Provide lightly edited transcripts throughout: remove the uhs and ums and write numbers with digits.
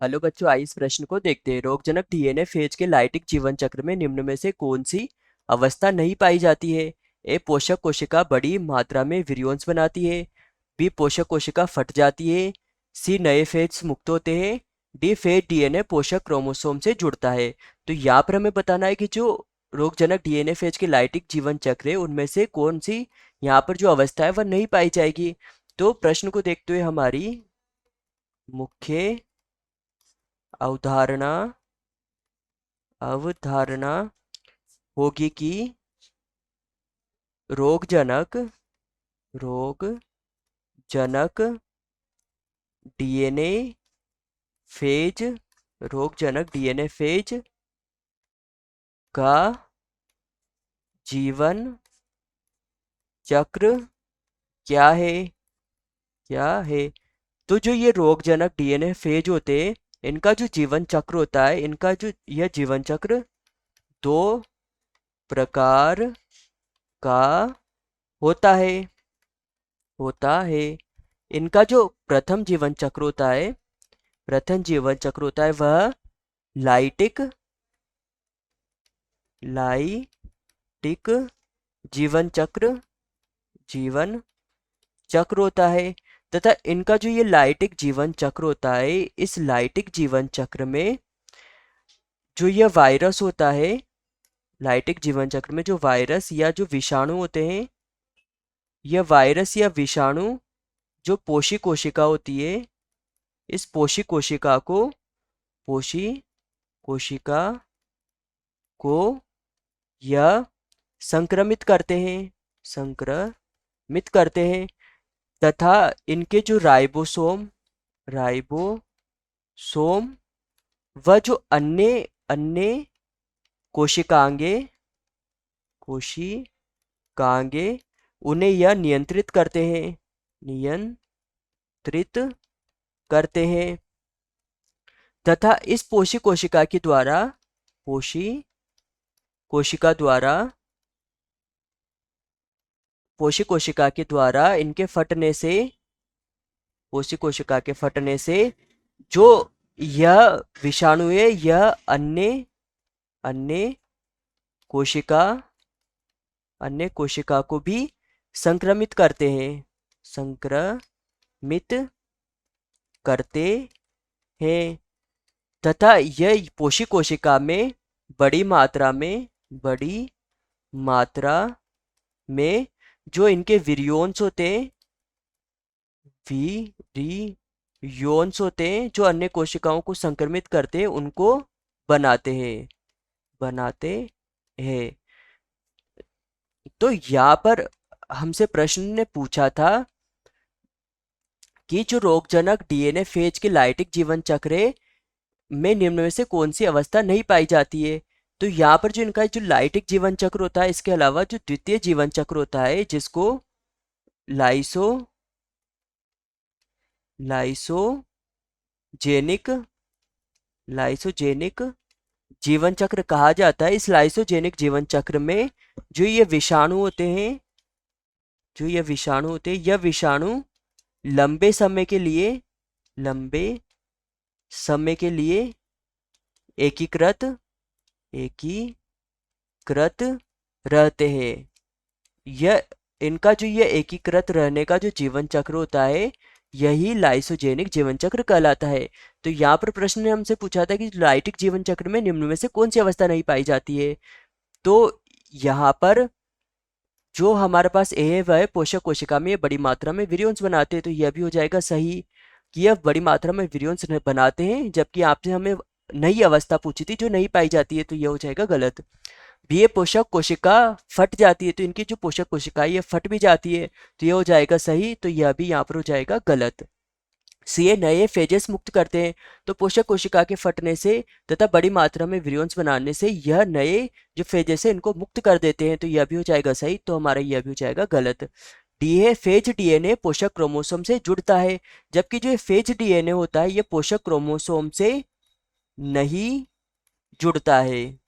Hello बच्चों, आइए इस प्रश्न को देखते हैं। रोगजनक डीएनए फेज के लाइटिक जीवन चक्र में निम्न में से कौन सी अवस्था नहीं पाई जाती है? ए, पोषक कोशिका बड़ी मात्रा में विरियॉन्स बनाती है। बी, पोषक कोशिका फट जाती है। सी, नए फेज मुक्त होते हैं। डी, फेज डीएनए पोषक क्रोमोसोम से जुड़ता है। तो यहाँ पर हमें बताना है कि जो रोगजनक डीएनए फेज के लाइटिक जीवन चक्र है उनमें से कौन सी यहाँ पर जो अवस्था है वह नहीं पाई जाएगी। तो प्रश्न को देखते हुए हमारी मुख्य अवधारणा अवधारणा होगी कि रोगजनक रोगजनक डीएनए फेज रोगजनक डीएनए फेज का जीवन चक्र क्या है क्या है। तो जो ये रोगजनक डीएनए फेज होते हैं, इनका जो जीवन चक्र होता है, इनका जो यह जीवन चक्र दो प्रकार का होता है होता है। इनका जो प्रथम जीवन चक्र होता है वह लाइटिक लाइटिक जीवन चक्र होता है। तथा इनका जो ये लाइटिक जीवन चक्र होता है, इस लाइटिक जीवन चक्र में जो यह वायरस होता है, लाइटिक जीवन चक्र में जो वायरस या जो विषाणु होते हैं, यह वायरस या विषाणु जो पोषी कोशिका होती है, इस पोषी कोशिका को यह संक्रमित करते हैं। तथा इनके जो राइबोसोम व जो अन्य अन्य कोशिकांगे कोशिकांगे उन्हें यह नियंत्रित करते हैं। तथा इस पोषी कोशिका के द्वारा इनके फटने से पोषी कोशिका के फटने से जो यह विषाणु है, यह अन्य कोशिका अन्य कोशिका को भी संक्रमित करते हैं। तथा यह पोषी कोशिका में बड़ी मात्रा में जो इनके विरियोन्स होते हैं जो अन्य कोशिकाओं को संक्रमित करते हैं, उनको बनाते हैं। तो यहाँ पर हमसे प्रश्न ने पूछा था कि जो रोगजनक डीएनए फेज के लाइटिक जीवन चक्र में निम्न में से कौन सी अवस्था नहीं पाई जाती है। तो यहाँ पर जो इनका जो लाइटिक जीवन चक्र होता है, इसके अलावा जो द्वितीय जीवन चक्र होता है जिसको लाइसोजेनिक लाइसोजेनिक जीवन चक्र कहा जाता है। इस लाइसोजेनिक जीवन चक्र में जो ये विषाणु होते हैं यह विषाणु लंबे समय के लिए एकीकृत रहते हैं। यह इनका जो ये एकीकृत रहने का जो जीवन चक्र होता है, यही लाइसोजेनिक जीवन चक्र कहलाता है। तो यहाँ पर प्रश्न ने हमसे पूछा था कि लाइटिक जीवन चक्र में निम्न में से कौन सी अवस्था नहीं पाई जाती है। तो यहाँ पर जो हमारे पास ए है वह है पोषक कोशिका में ये बड़ी मात्रा में विरियॉन्स बनाते हैं। तो यह भी हो जाएगा सही कि यह बड़ी मात्रा में विरियॉन्स बनाते हैं, जबकि आपसे हमें नई अवस्था पूछी थी जो नहीं पाई जाती है, तो यह हो जाएगा गलत। भी ये पोषक कोशिका फट जाती है, तो इनकी जो पोषक कोशिका है ये फट भी जाती है, तो ये हो जाएगा सही। तो यह भी यहाँ पर हो जाएगा गलत। सी, ये नए फेजेस मुक्त करते हैं। तो पोषक कोशिका के फटने से तथा बड़ी मात्रा में विरियॉन्स बनाने से यह नए जो फेजेस है इनको मुक्त कर देते हैं, तो यह भी हो जाएगा सही। तो हमारा यह भी हो जाएगा गलत। डी है फेज डीएनए पोषक क्रोमोसोम से जुड़ता है, जबकि जो फेज डीएनए होता है ये पोषक क्रोमोसोम से नहीं जुड़ता है।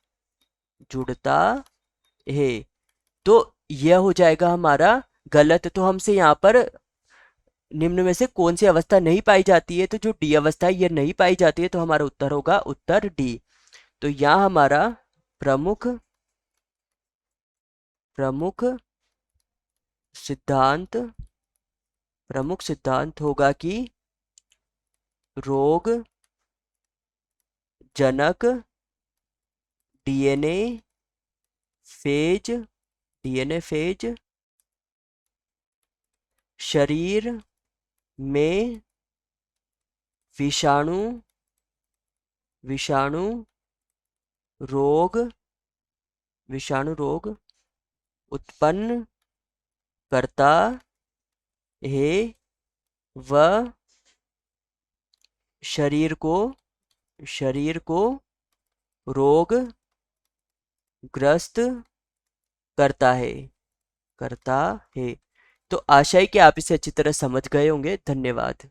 तो यह हो जाएगा हमारा गलत। तो हमसे यहाँ पर निम्न में से कौन सी अवस्था नहीं पाई जाती है? तो जो डी अवस्था है ये नहीं पाई जाती है, तो हमारा उत्तर होगा उत्तर डी। तो यहाँ हमारा प्रमुख प्रमुख सिद्धांत प्रमुख सिद्धांत होगा कि रोग जनक डीएनए फेज शरीर में विषाणु विषाणु रोग विषाणु रोग उत्पन्न करता है व शरीर को रोग ग्रस्त करता है करता है। तो आशा है कि आप इसे अच्छी तरह समझ गए होंगे। धन्यवाद।